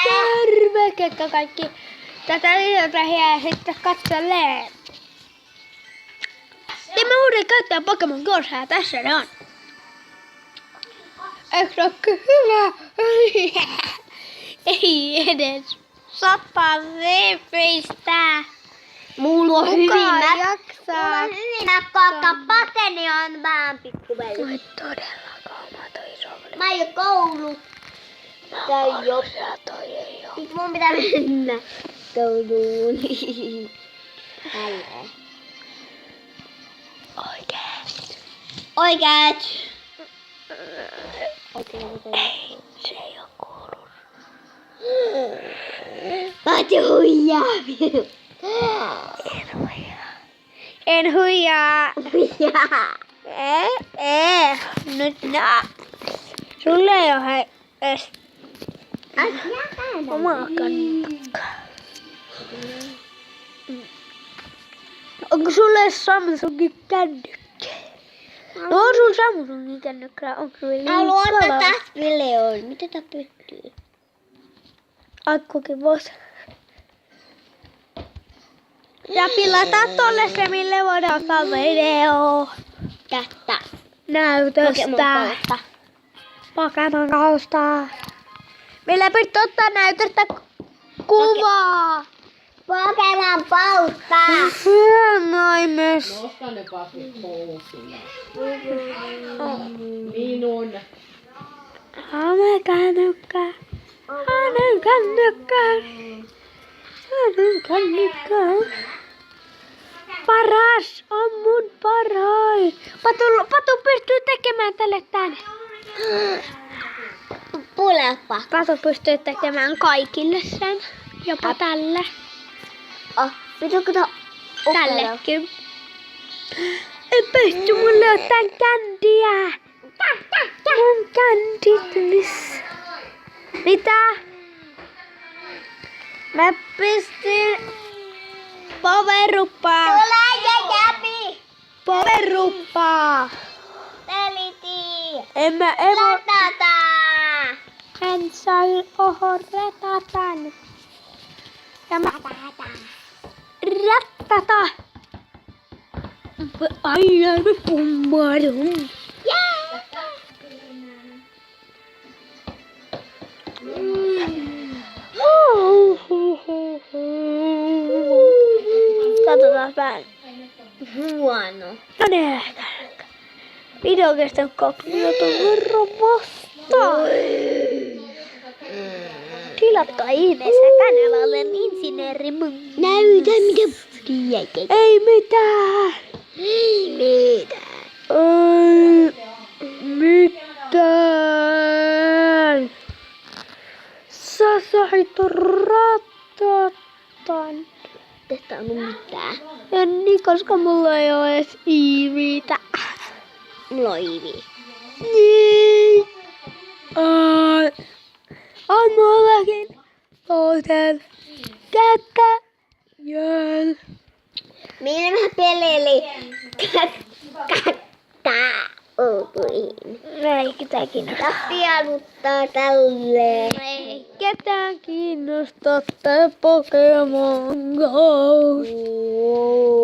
Tervehdykää kaikki tätä videota ja sitten katselee. Teemme uuden käyttäjän Pokemon Go'ssa ja tässä ne on. Eikö se ole hyvä? Ei edes 100 VP:stä. Mulla on Kuka jaksaa? koska pateni on vähän pikkuveli. Oi todellakaan, mä toi iso. Mä jo koulu. Tai jo. Nyt mun pitää mennä kouluun. Tälleen. Oikeet. Ei, se ei oo kuulunut. Paati huijaa. En huijaa. Huijaa. Nyt nää. Sulle ei oo edes omaa kannattaa. Onko sulle Samsungin kännykkä? No on sun Samsungin kännykkä. Onko sulle liikaa? Haluan ottaa videoon. Mitä tää pystyy? Akkukin voisi. Ja pilata tolle se, mille voidaan ottaa video. Tästä. Näytöstä. Pokemon Go'sta. Millä pystyy ottaa näytöstä kuvaa. Pokemon Go'sta. Noin myös. Nosta ne pasit housuja. Minun. Hänen kännykkä. Hänen kännykkä. Hänen kännykkä. Paras on mun parai. Patu pystyy tekemään tälle tänne. Puleppa. Patu pystyy tekemään kaikille sen. Jopa tälle. Pitääkö tää Tällekin. Ei pysty mulle ottaa kändiä. Mun kändit missä? Mitä? Mä pystyn poweruppaa. Tule ja jäpi. Poweruppaa. Teliti. En Latata. En saa retatan. Ja mä rattata. Aina me pummarum. Katsotaan vähän. Huono. No niin. Video on kestänyt 2 minuutin verran vasta. Tilatkaa ihmeessä kanavalle insinööri mun. Näytä mitä tiedät. Ei mitään. Ei mitään. Ei mitään. Sä sait ratatan. Tästä on mitään. En niin, koska mulla ei ole edes iivitä. Loivi. Niin. On mullakin toisen kättäjäl. Minä mä peleli. Uutuihin. Ei ketään kiinnosta. Tappialuttaa tälleen. Ei ketään kiinnosta tää Pokemon Go.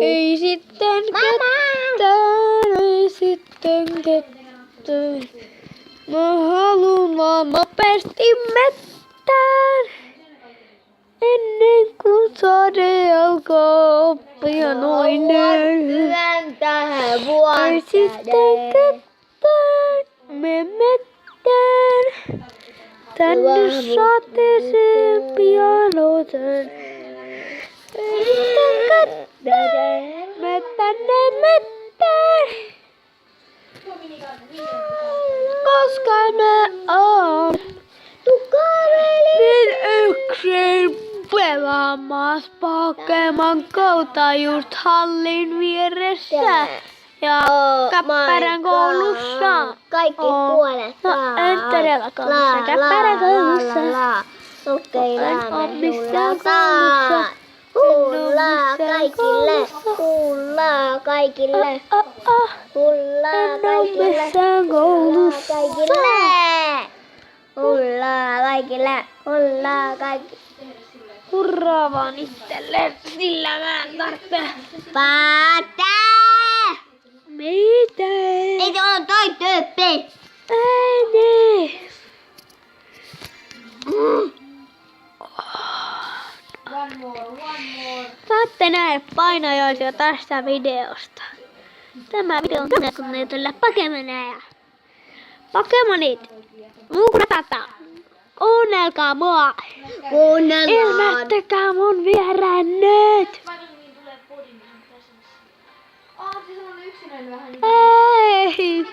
Ei sitten ketään, ei sitten ketään. Mä haluun vaan nopeasti mettään. Ennen kuin sade alkaa oppia noinen. Yön tähän Ei vuoteen. sitten ketään, me mettään. Tänne sateeseen pianoten. Ei sitten ketään, me tänne mettään. Koska me on niin yksin pelaamassa Pokemon Go'ta just hallin vieressä. Ja Käppärän koulussa. Kaikki Oo. puolet No, en todellakaan missään Käppärän koulussa. Sukkeilaan En oo missään koulussa. Hullaa kaikille. koulussa. Hullaa kaikille. Hullaa En oo kaikille. missään koulussa. Kaikille. Hullaa kaikille. kaikille. Ollaan kaikki. Hurraa vaan itselleen, sillä mä en tarvitse. Pate! Mitä? Ei se ole toi tyyppi. Ei niin. One more. Saatte nähdä painajaisia tästä videosta. Tämä video on käsitellyllä Pokemoneja. Pokemonit, muukratata. Kuunnelkaa mua. Kuunnellaan. Ilmettäkää mun viereen nyt. Ei.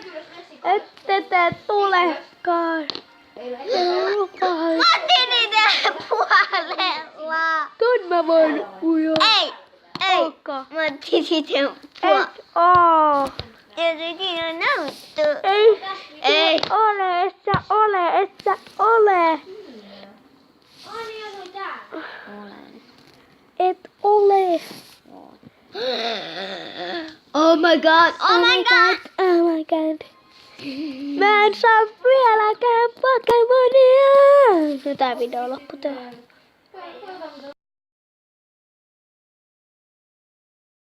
Ette te tulekaan. Mä otin niitä puolella. Kun mä voin ujoa. Ei. Olkaa. Mä otin niitä puolella. Et oo. Ja siinä on nauttu. Ei. Ole, et sä ole. Et ole. Oh my god. Oh my god. Oh my god. Mä en saa vieläkään Pokemonia. Nyt tää video loppu tähän.